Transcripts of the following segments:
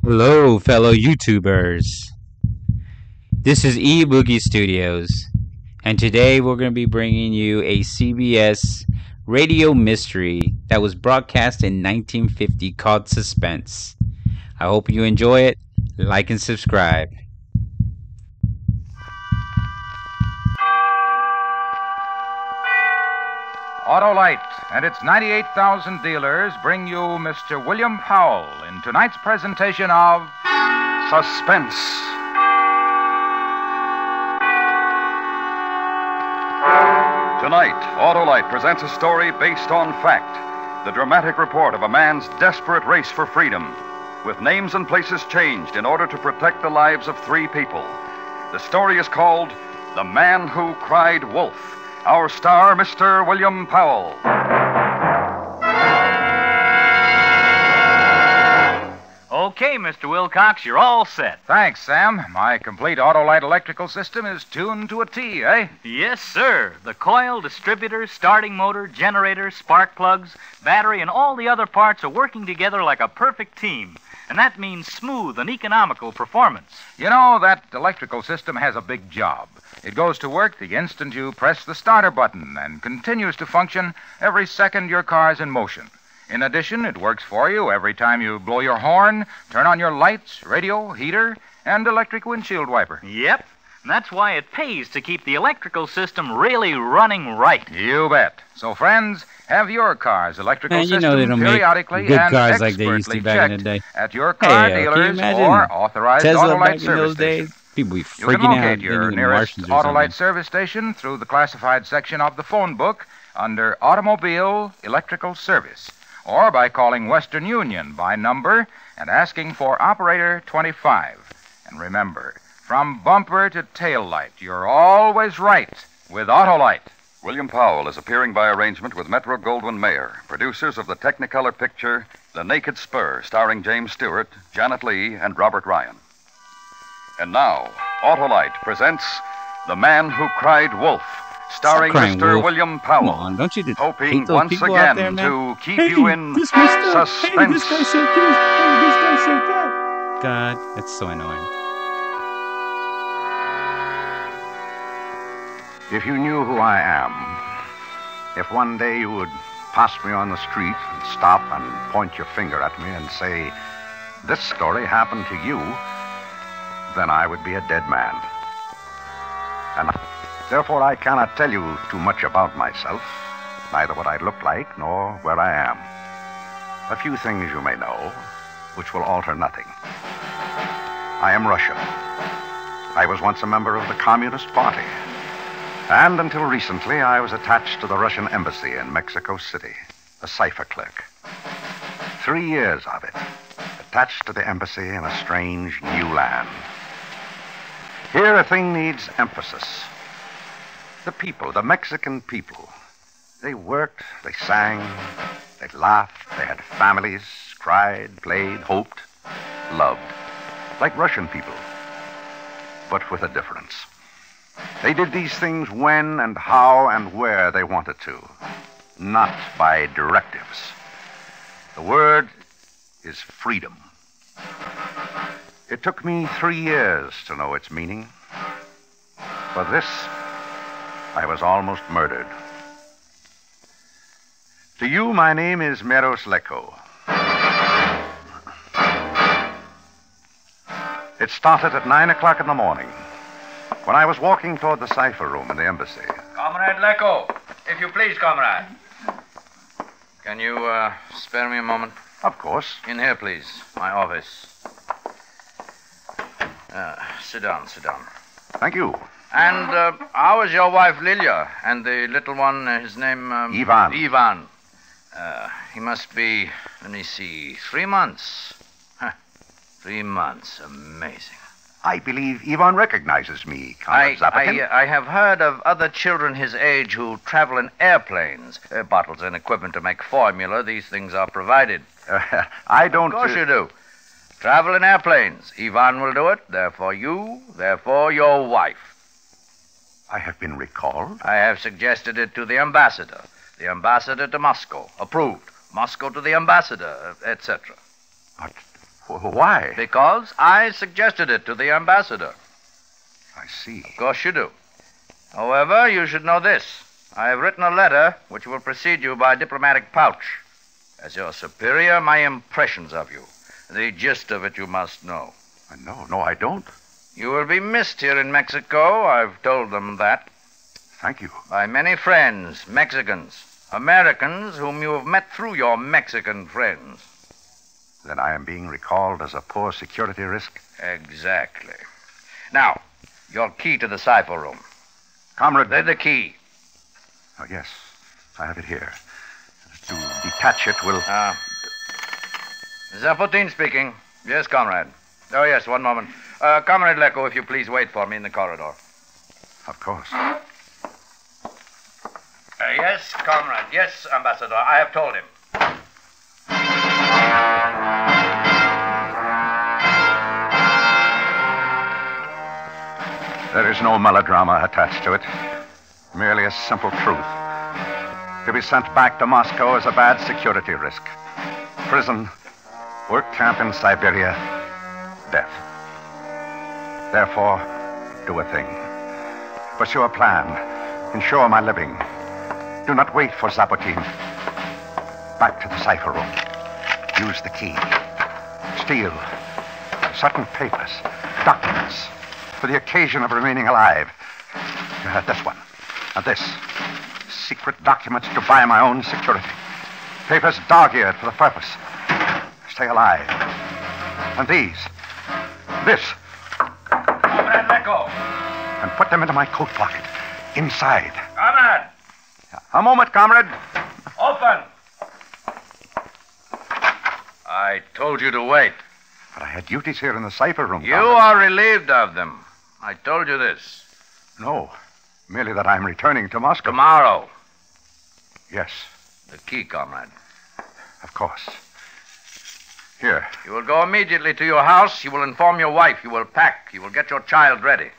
Hello, fellow YouTubers. This is eBoogie Studios, and today we're going to be bringing you a CBS radio mystery that was broadcast in 1950 called Suspense. I hope you enjoy it. Like and subscribe. Autolite and its 98,000 dealers bring you Mr. William Powell in tonight's presentation of Suspense. Tonight, Autolite presents a story based on fact. The dramatic report of a man's desperate race for freedom, with names and places changed in order to protect the lives of three people. The story is called The Man Who Cried Wolf. Our star, Mr. William Powell. Okay, Mr. Wilcox, you're all set. Thanks, Sam. My complete Autolite electrical system is tuned to a T, eh? Yes, sir. The coil, distributor, starting motor, generator, spark plugs, battery, and all the other parts are working together like a perfect team. And that means smooth and economical performance. You know, that electrical system has a big job. It goes to work the instant you press the starter button and continues to function every second your car's in motion. In addition, it works for you every time you blow your horn, turn on your lights, radio, heater, and electric windshield wiper. Yep. And that's why it pays to keep the electrical system really running right. You bet. So, friends, have your car's electrical Man, you system know they don't make periodically good and cars like they used to expertly back in the checked day. at your car Hey, can you dealers imagine or authorized Tesla Autolite back in service those stations. days? People be You can freaking out. locate your thinking nearest Martians or something. Autolite service station through the classified section of the phone book under Automobile Electrical Service, or by calling Western Union by number and asking for Operator 25. And remember, from bumper to tail light, you're always right with Autolite. William Powell is appearing by arrangement with Metro-Goldwyn-Mayer, producers of the Technicolor picture The Naked Spur, starring James Stewart, Janet Leigh, and Robert Ryan. And now, Autolite presents The Man Who Cried Wolf, starring Stop crying, Mr. Wolf. William Come Powell. on, don't you just Hoping hate those once people out again there, man? to keep you in this messed up. suspense. Hey, this guy said this. Hey, this guy said that. God, that's so annoying. If you knew who I am, if one day you would pass me on the street and stop and point your finger at me and say, "This story happened to you," then I would be a dead man. And therefore I cannot tell you too much about myself, neither what I look like nor where I am. A few things you may know, which will alter nothing. I am Russian. I was once a member of the Communist Party. And until recently, I was attached to the Russian embassy in Mexico City, a cipher clerk. 3 years of it, attached to the embassy in a strange new land. Here a thing needs emphasis. The people, the Mexican people, they worked, they sang, they laughed, they had families, cried, played, hoped, loved, like Russian people, but with a difference. They did these things when and how and where they wanted to, not by directives. The word is freedom. It took me 3 years to know its meaning. For this, I was almost murdered. To you, my name is Mirosleko. It started at 9 o'clock in the morning, when I was walking toward the cipher room in the embassy. Comrade Lecco, if you please, comrade. Can you spare me a moment? Of course. In here, please. My office. Sit down, sit down. Thank you. And how is your wife, Lilia? And the little one, his name... Ivan. Ivan. He must be, let me see, 3 months. 3 months. Amazing. I believe Ivan recognizes me, Comrade Zapakin. I have heard of other children his age who travel in airplanes. Bottles and equipment to make formula. These things are provided. I don't... Of course you do. Travel in airplanes. Ivan will do it. Therefore you, therefore your wife. I have been recalled? I have suggested it to the ambassador. The ambassador to Moscow. Approved. Moscow to the ambassador, etc. But Why? Because I suggested it to the ambassador. I see. Of course you do. However, you should know this. I have written a letter which will precede you by diplomatic pouch. As your superior, my impressions of you. The gist of it you must know. No, I don't. You will be missed here in Mexico. I've told them that. Thank you. By many friends, Mexicans, Americans whom you have met through your Mexican friends. Then I am being recalled as a poor security risk? Exactly. Now, your key to the cipher room. Comrade. The key. Oh, yes. I have it here. To detach it will... Zapotin speaking. Yes, comrade. Oh, yes, one moment. Comrade Lecco, if you please wait for me in the corridor. Of course. Yes, comrade. Yes, Ambassador. I have told him. There is no melodrama attached to it. Merely a simple truth. To be sent back to Moscow is a bad security risk. Prison, work camp in Siberia, death. Therefore, do a thing. Pursue a plan. Ensure my living. Do not wait for Zapotin. Back to the cipher room. Use the key. Steal certain papers, documents, for the occasion of remaining alive. This one. And this. Secret documents to buy my own security. Papers dog-eared for the purpose. Stay alive. And these. This. Comrade Lecco. And put them into my coat pocket. Inside. Comrade. A moment, comrade. Open. I told you to wait. But I had duties here in the cipher room, You comrade. are relieved of them. I told you this. No. Merely that I'm returning to Moscow. Tomorrow. Yes, The key, comrade. of course. Here. You will go immediately to your house. You will inform your wife. You will pack. You will get your child ready.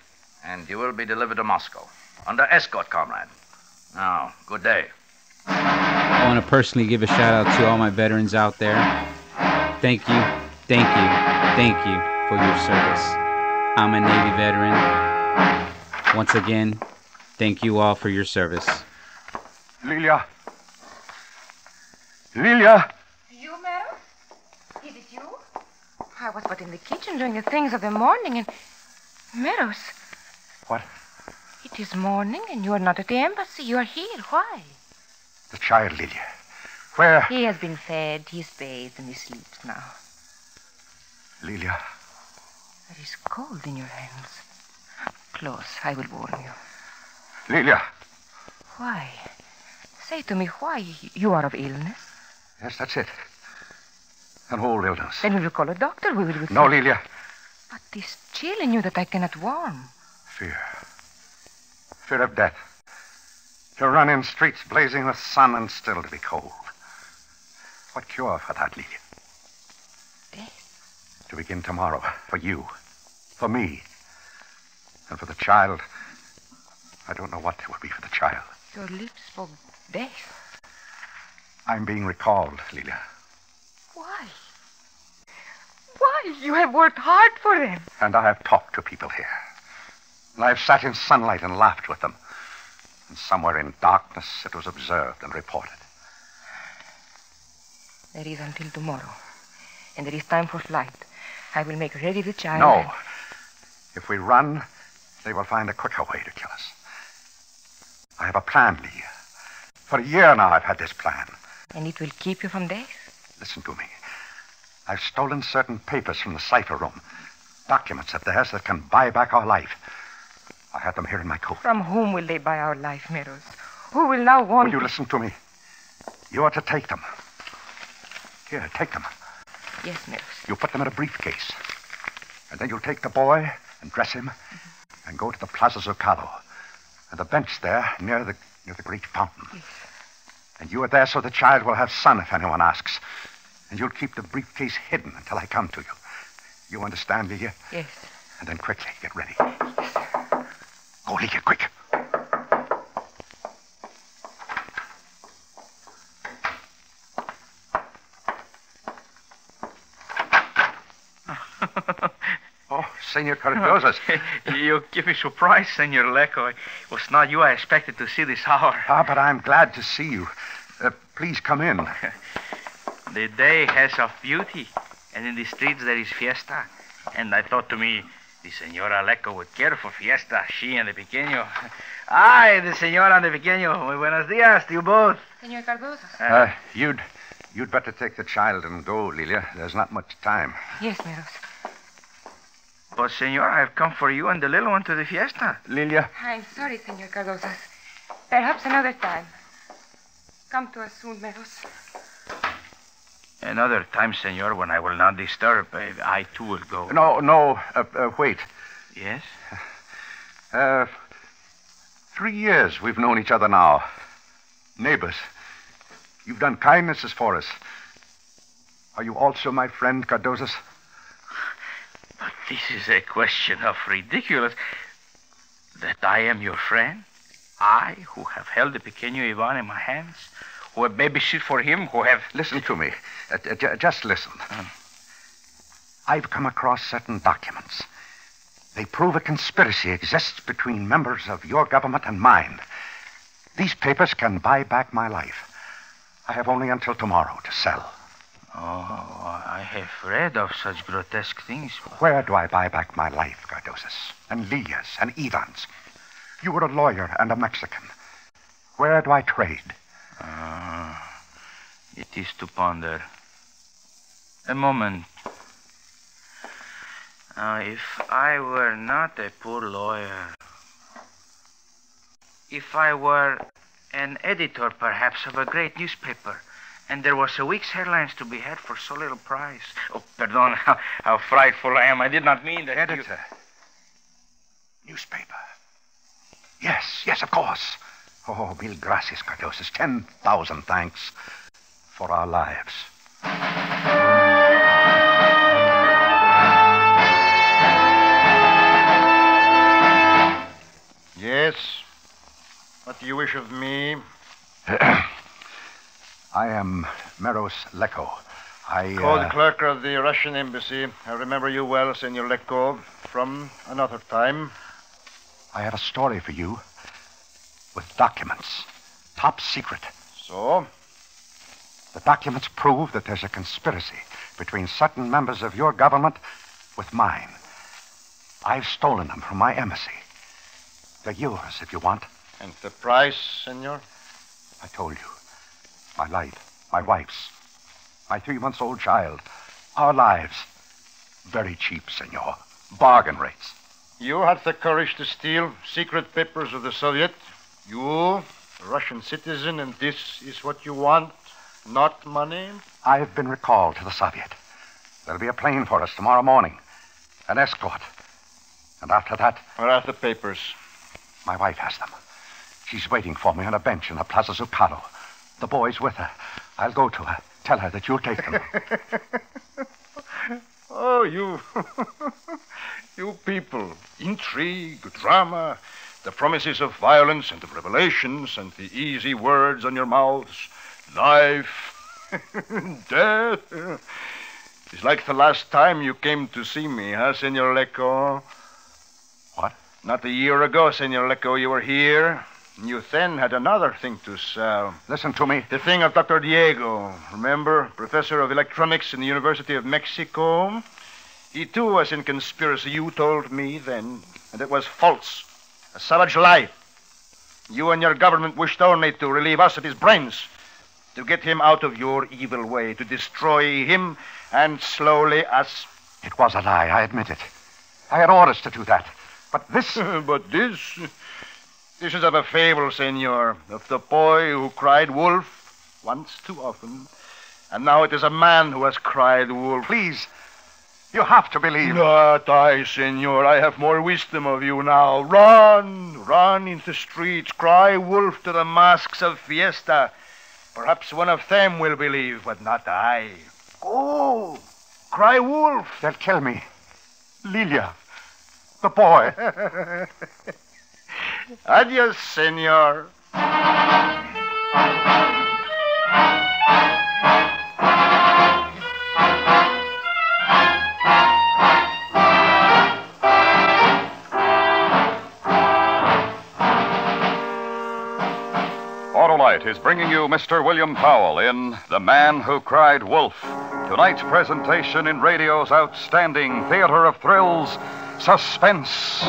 And you will be delivered to Moscow. Under escort, comrade. Now, good day. I want to personally give a shout out to all my veterans out there. Thank you, thank you, thank you for your service. I'm a Navy veteran. Once again, thank you all for your service. Lilia. Lilia. You, Meadows? Is it you? I was but in the kitchen doing the things of the morning and... Meadows. What? It is morning and you are not at the embassy. You are here. Why? The child, Lilia. Where? He has been fed, he is bathed, and he sleeps now. Lilia. There is cold in your hands. Close, I will warm you. Lilia. Why? Say to me why you are of illness. Yes, that's it. An old illness. Then we will call a doctor. We will... No, Lilia. But this chill in you that I cannot warm. Fear. Fear of death. To run in streets blazing with sun and still to be cold. What cure for that, Lilia? Death. To begin tomorrow. For you. For me. And for the child. I don't know what it will be for the child. Your lips spoke death. I'm being recalled, Lilia. Why? Why? You have worked hard for them. And I have talked to people here. And I have sat in sunlight and laughed with them. And somewhere in darkness it was observed and reported. There is until tomorrow. And there is time for flight. I will make ready the child. No. If we run, they will find a quicker way to kill us. I have a plan, Lilia. For a year now I've had this plan. And it will keep you from death? Listen to me. I've stolen certain papers from the cipher room. Documents of theirs that can buy back our life. I had them here in my coat. From whom will they buy our life, Meadows? Who will now want... Will you listen to me? You are to take them. Here, take them. Yes, Meadows. You put them in a briefcase. And then you'll take the boy and dress him and go to the Plaza Zuccalo. And the bench there near the great fountain. Yes. And you are there so the child will have sun if anyone asks. And you'll keep the briefcase hidden until I come to you. You understand, Lilia? Yes. And then quickly, get ready. Go, Lilia, quick. Oh, Senor Cardoza. You give me surprise, Senor Lecco. It was not you I expected to see this hour. But I'm glad to see you. Please come in. The day has of beauty, and in the streets there is fiesta. And I thought to me, the Senora Lecco would care for fiesta, she and the pequeño. Ay, the Senora and the pequeño. Muy buenos dias to you both. Senor Cardoza. You'd better take the child and go, Lilia. There's not much time. Yes, Meros. But, Senor, I've come for you and the little one to the fiesta. Lilia? I'm sorry, Senor Cardoza. Perhaps another time. Come to us soon, Meros. Another time, Senor, when I will not disturb, I too will go. No, wait. Yes? 3 years we've known each other now. Neighbors. You've done kindnesses for us. Are you also my friend, Cardozas? But this is a question of ridiculous. That I am your friend? I, who have held the pequeño Ivan in my hands? Who have babysit for him? Who have... Listen to me. Just listen. I've come across certain documents. They prove a conspiracy exists between members of your government and mine. These papers can buy back my life. I have only until tomorrow to sell. Oh, I have read of such grotesque things. Where do I buy back my life, Cardozas? And Lilia's and Ivan's? You were a lawyer and a Mexican. Where do I trade? It is to ponder. A moment. If I were not a poor lawyer, if I were an editor, perhaps, of a great newspaper, and there was a week's headlines to be had for so little price. Oh, pardon, how frightful I am. I did not mean that. Editor. Newspaper. Yes, of course. Oh, mil gracias, Cardozas. 10,000 thanks for our lives. Yes? What do you wish of me? I am Meros Lecco. Call the clerk of the Russian embassy. I remember you well, Senor Lecco, from another time. I have a story for you with documents. Top secret. So? The documents prove that there's a conspiracy between certain members of your government with mine. I've stolen them from my embassy. They're yours if you want. And the price, senor? I told you. My life, my wife's, my 3-month-old child. Our lives. Very cheap, senor. Bargain rates. You had the courage to steal secret papers of the Soviet. You, a Russian citizen, and this is what you want? Not money? I've been recalled to the Soviet. There'll be a plane for us tomorrow morning. An escort. And after that... Where are the papers? My wife has them. She's waiting for me on a bench in the Plaza Zucaro. The boy's with her. I'll go to her. Tell her that you'll take them. Oh, you... you people. Intrigue, drama, the promises of violence and of revelations and the easy words on your mouths. Life, death. It's like the last time you came to see me, huh, Senor Lecco? What? Not a year ago, Senor Lecco, you were here. You then had another thing to sell. Listen to me. The thing of Dr. Diego. Remember? Professor of electronics in the University of Mexico. He, too, was in conspiracy. You told me then. And it was false. A savage lie. You and your government wished only to relieve us of his brains. To get him out of your evil way. To destroy him and slowly us. It was a lie, I admit it. I had orders to do that. But this... But this... This is of a fable, senor, of the boy who cried wolf once too often. And now it is a man who has cried wolf. Please, you have to believe. Not I, senor. I have more wisdom of you now. Run into the streets. Cry wolf to the masks of fiesta. Perhaps one of them will believe, but not I. Go. Cry wolf. They'll kill me. Lilia. The boy. Adios, senor. Autolite is bringing you Mr. William Powell in The Man Who Cried Wolf. Tonight's presentation in radio's outstanding theater of thrills, Suspense.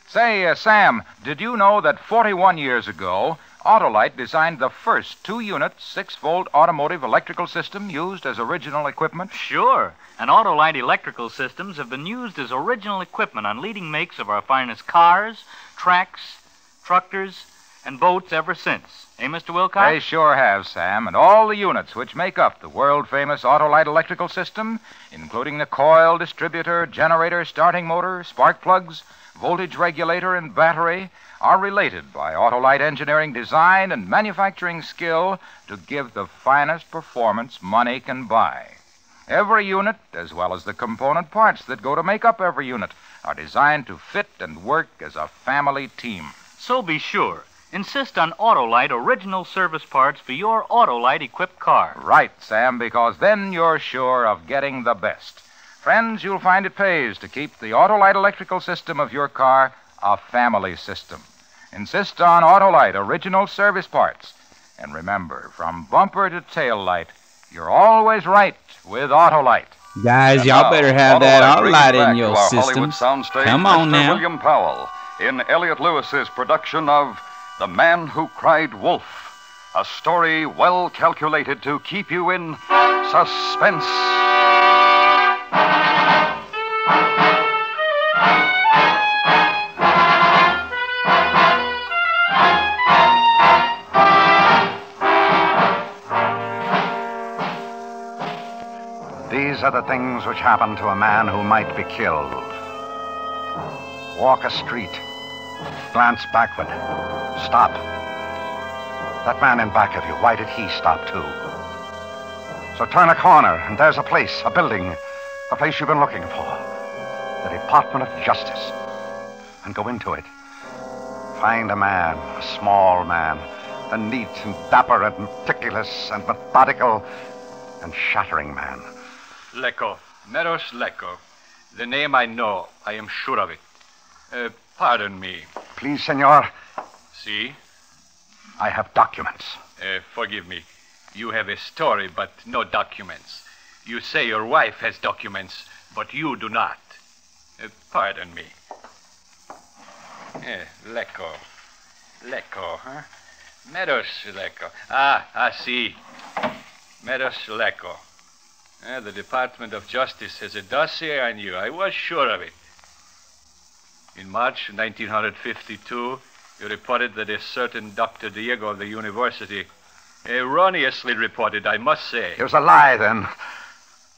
Say, Sam, did you know that 41 years ago, Autolite designed the first 2-unit, 6-volt automotive electrical system used as original equipment? Sure. And Autolite electrical systems have been used as original equipment on leading makes of our finest cars, tracks, tractors, and boats ever since. Eh, Mr. Wilcox? They sure have, Sam, and all the units which make up the world-famous Autolite electrical system, including the coil, distributor, generator, starting motor, spark plugs, voltage regulator, and battery, are related by Autolite engineering design and manufacturing skill to give the finest performance money can buy. Every unit, as well as the component parts that go to make up every unit, are designed to fit and work as a family team. So be sure. Insist on Autolite original service parts for your Autolite-equipped car. Right, Sam, because then you're sure of getting the best. Friends, you'll find it pays to keep the Autolite electrical system of your car a family system. Insist on Autolite original service parts. And remember, from bumper to tail light, you're always right with Autolite. Guys, And y'all now, better have that brings Autolite back in your to our Hollywood systems. soundstage, Come on Mr. now. William Powell in Elliot Lewis's production of The Man Who Cried Wolf, a story well calculated to keep you in suspense. These are the things which happen to a man who might be killed. Walk a street. Glance backward. Stop. That man in back of you, why did he stop too? So turn a corner, and there's a place, a building, a place you've been looking for. The Department of Justice. And go into it. Find a man, a small man, a neat and dapper and meticulous and methodical and shattering man. Lecco. Meros Lecco. The name I know. I am sure of it. Pardon me. Please, senor, See? I have documents. Forgive me. You have a story, but no documents. You say your wife has documents, but you do not. Pardon me. Lecco. Lecco, huh? Meros Lecco. I see. Meros Lecco. The Department of Justice has a dossier on you. I was sure of it. In March 1952, you reported that a certain Dr. Diego of the university, erroneously reported, I must say. It was a lie, then.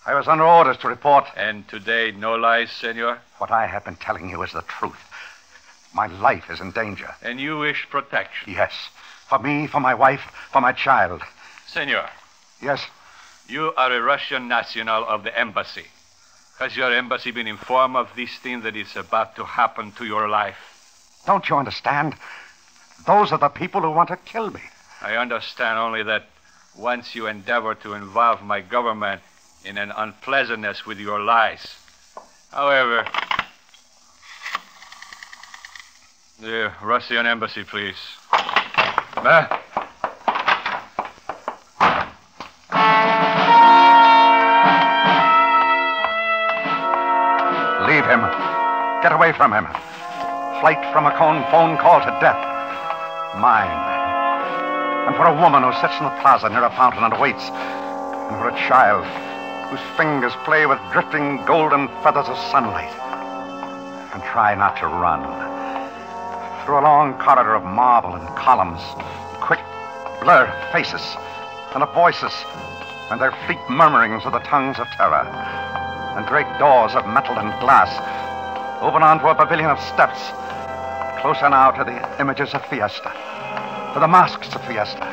I was under orders to report. And today, no lies, senor? What I have been telling you is the truth. My life is in danger. And you wish protection? Yes. For me, for my wife, for my child. Senor, Yes. you are a Russian national of the embassy. Has your embassy been informed of this thing that is about to happen to your life? Don't you understand? Those are the people who want to kill me. I understand only that once you endeavor to involve my government in an unpleasantness with your lies. However, the Russian embassy, please. Leave him. Get away from him. Flight from a phone call to death. Mine. And for a woman who sits in the plaza near a fountain and waits. And for a child whose fingers play with drifting golden feathers of sunlight. And try not to run. Through a long corridor of marble and columns, quick blur of faces and of voices, and their fleet murmurings of the tongues of terror. And great doors of metal and glass open onto a pavilion of steps, closer now to the images of fiesta, to the masks of fiesta,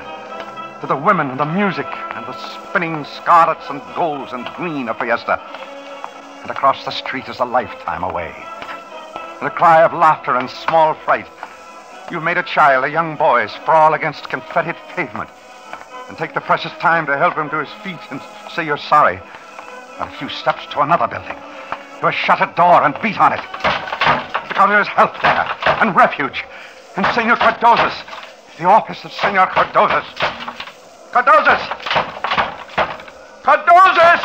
to the women and the music and the spinning scarlets and golds and green of fiesta. And across the street is a lifetime away. And a cry of laughter and small fright. You've made a child, a young boy, sprawl against confettied pavement and take the precious time to help him to his feet and say you're sorry. And a few steps to another building. to a shuttered door and beat on it. Because there's help there, and refuge. And Senor Cardoza's. The office of Senor Cardoza's. Cardoza's! Cardoza's!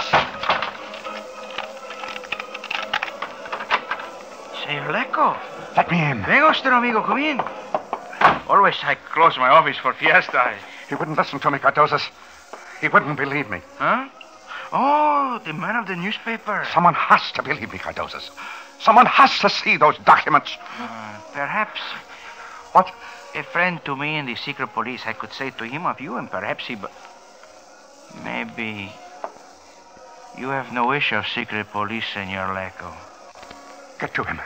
Senor Lecco. Let me in. Venga usted, amigo. Come in. Always I close my office for fiesta. He wouldn't listen to me, Cardoza's. He wouldn't believe me. Huh? Oh, the man of the newspaper. Someone has to believe me, Cardoza's. Someone has to see those documents. Perhaps. What? A friend to me in the secret police, I could say to him of you, and perhaps he... Maybe... You have no wish of secret police, Senor Lecco. Get to him.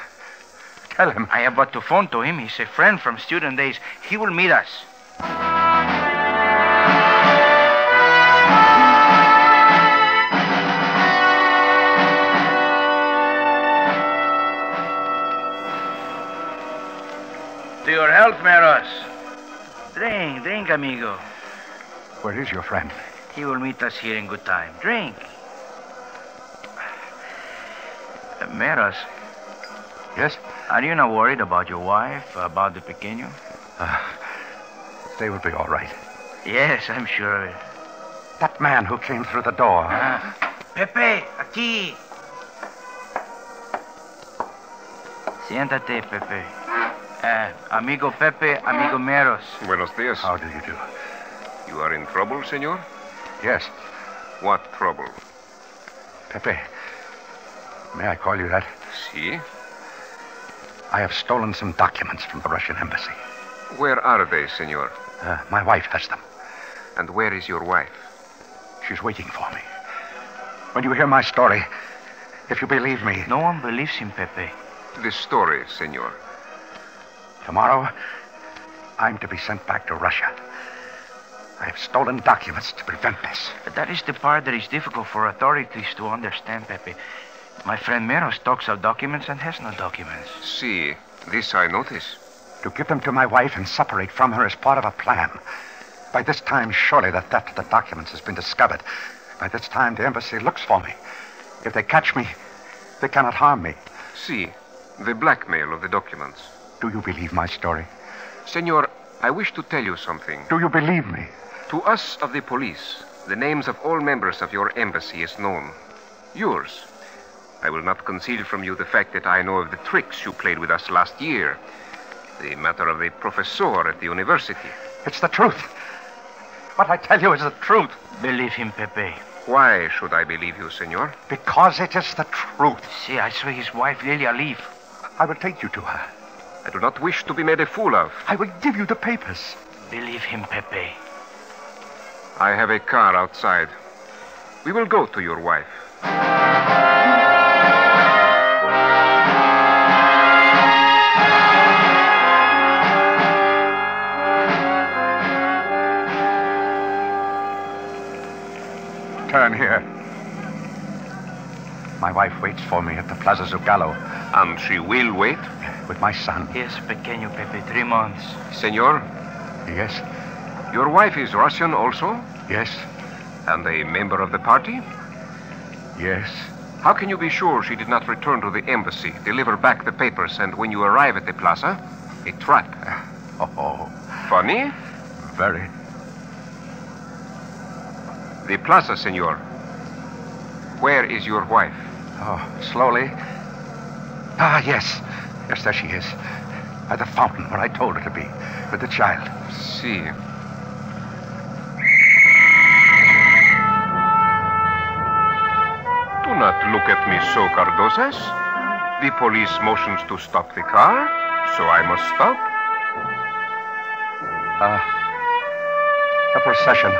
Tell him. I have but to phone to him. He's a friend from student days. He will meet us. To your health, Meros. Drink, amigo. Where is your friend? He will meet us here in good time. Drink. Meros. Yes? Are you not worried about your wife, about the pequeño? They will be all right. Yes, I'm sure of it. That man who came through the door. Pepe, aquí. Siéntate, Pepe. Amigo Pepe, amigo Meros. Buenos dias. How do you do? You are in trouble, senor? Yes. What trouble? Pepe. May I call you that? Si? I have stolen some documents from the Russian embassy. Where are they, senor? My wife has them. And where is your wife? She's waiting for me. When you hear my story, if you believe me... No one believes him, Pepe. The story, senor. Tomorrow, I'm to be sent back to Russia. I have stolen documents to prevent this. But that is the part that is difficult for authorities to understand, Pepe. My friend Meros talks of documents and has no documents. Si, this I notice. To give them to my wife and separate from her is part of a plan. By this time, surely the theft of the documents has been discovered. By this time, the embassy looks for me. If they catch me, they cannot harm me. Si, the blackmail of the documents. Do you believe my story? Senor, I wish to tell you something. Do you believe me? To us of the police, the names of all members of your embassy is known. Yours. I will not conceal from you the fact that I know of the tricks you played with us last year. The matter of the professor at the university. It's the truth. What I tell you is the truth. Believe him, Pepe. Why should I believe you, senor? Because it is the truth. See, I saw his wife, Lilia, leave. I will take you to her. I do not wish to be made a fool of. I will give you the papers. Believe him, Pepe. I have a car outside. We will go to your wife. Turn here. My wife waits for me at the Plaza Zugallo. And she will wait? With my son. Yes, pequeño Pepe, 3 months. Senor? Yes? Your wife is Russian also? Yes? And a member of the party? Yes. How can you be sure she did not return to the embassy, deliver back the papers, and when you arrive at the plaza, a trap? Oh. Funny? Very. The plaza, senor. Where is your wife? Oh, slowly. Yes. Yes, there she is. At the fountain where I told her to be, with the child. See. Do not look at me so, Cardosas. The police motions to stop the car, so I must stop. A procession.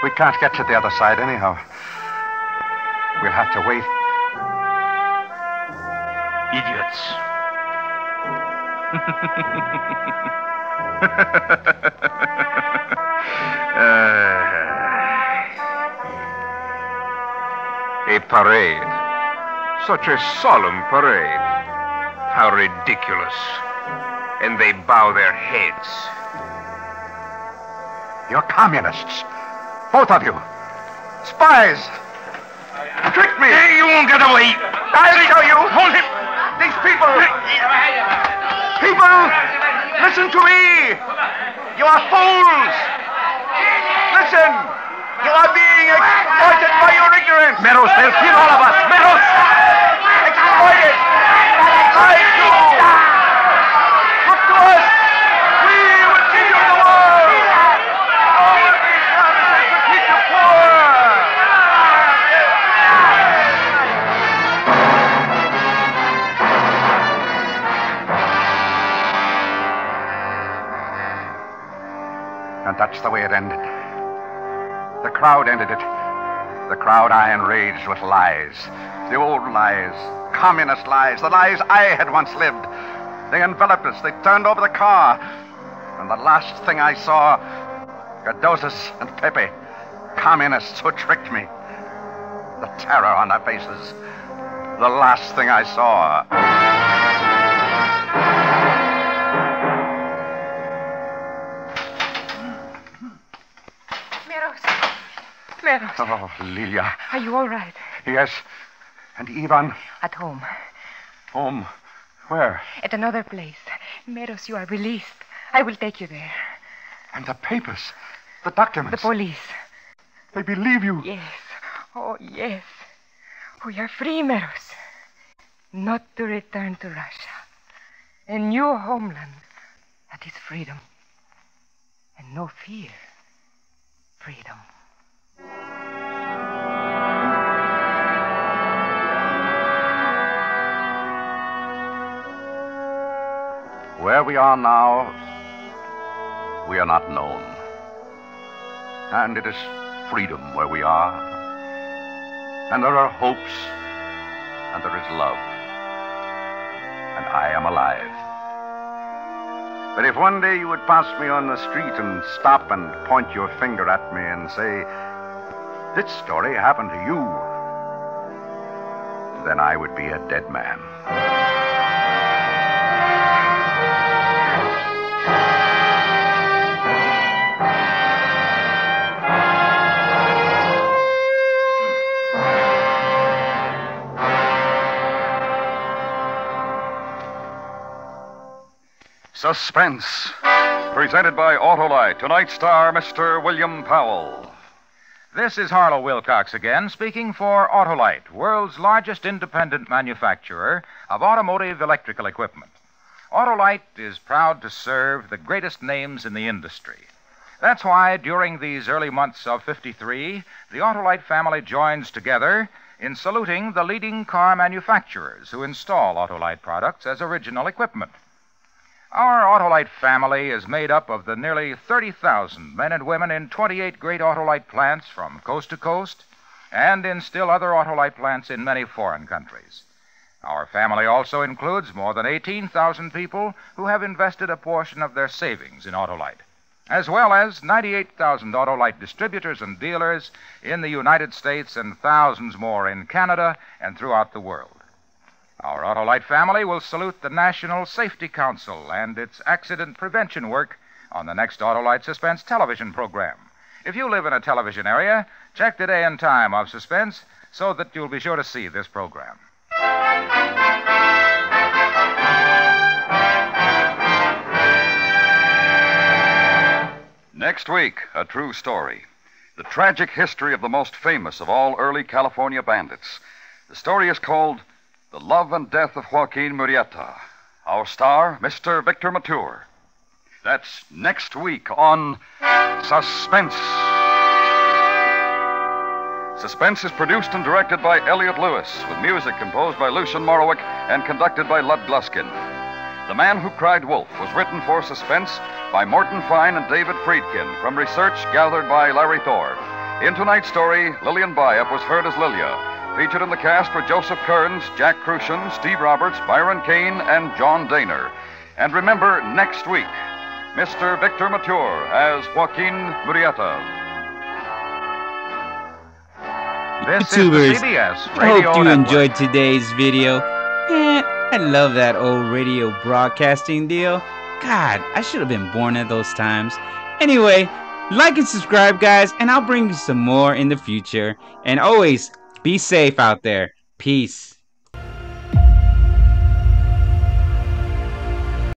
We can't get to the other side anyhow. We'll have to wait. Idiots. A parade. Such a solemn parade. How ridiculous. And they bow their heads. You're communists. Both of you. Spies. Tricked me. Hey, you won't get away. I'll show you. Hold him. These people. People, listen to me. You are fools. Listen. You are being exploited by your ignorance. Meadows, they'll kill all of us. Meadows! Exploited. Lied to. Look to us. We will give you the world. All we promise is to keep you poor. And that's the way it ended. The crowd ended it. The crowd I enraged with lies. The old lies. Communist lies. The lies I had once lived. They enveloped us. They turned over the car. And the last thing I saw, Cardosis and Pepe, communists who tricked me. The terror on their faces. The last thing I saw. Meadows. Oh, Lilia. Are you all right? Yes. And Ivan? At home. Home. Where? At another place. Meadows, you are released. I will take you there. And the papers. The documents. The police. They believe you. Yes. Oh, yes. We are free, Meadows. Not to return to Russia. A new homeland. That is freedom. And no fear. Freedom. Where we are now, we are not known. And it is freedom where we are. And there are hopes, and there is love. And I am alive. But if one day you would pass me on the street and stop and point your finger at me and say, "This story happened to you," then I would be a dead man. Suspense, presented by Autolite. Tonight's star, Mr. William Powell. This is Harlow Wilcox again, speaking for Autolite, world's largest independent manufacturer of automotive electrical equipment. Autolite is proud to serve the greatest names in the industry. That's why during these early months of '53, the Autolite family joins together in saluting the leading car manufacturers who install Autolite products as original equipment. Our Autolite family is made up of the nearly 30,000 men and women in 28 great Autolite plants from coast to coast, and in still other Autolite plants in many foreign countries. Our family also includes more than 18,000 people who have invested a portion of their savings in Autolite, as well as 98,000 Autolite distributors and dealers in the United States and thousands more in Canada and throughout the world. Our Autolite family will salute the National Safety Council and its accident prevention work on the next Autolite Suspense television program. If you live in a television area, check the day and time of Suspense so that you'll be sure to see this program. Next week, a true story. The tragic history of the most famous of all early California bandits. The story is called The Love and Death of Joaquin Murrieta. Our star, Mr. Victor Mature. That's next week on Suspense. Suspense is produced and directed by Elliot Lewis, with music composed by Lucian Morowick and conducted by Lud Gluskin. The Man Who Cried Wolf was written for Suspense by Morton Fine and David Friedkin, from research gathered by Larry Thor. In tonight's story, Lillian Byup was heard as Lilia. Featured in the cast were Joseph Kearns, Jack Crucian, Steve Roberts, Byron Kane, and John Daner. And remember, next week, Mr. Victor Mature as Joaquin Murrieta. This YouTubers, is the CBS I Radio hope you Network. enjoyed today's video. I love that old radio broadcasting deal. God, I should have been born at those times. Anyway, like and subscribe, guys, and I'll bring you some more in the future. And always, be safe out there. Peace.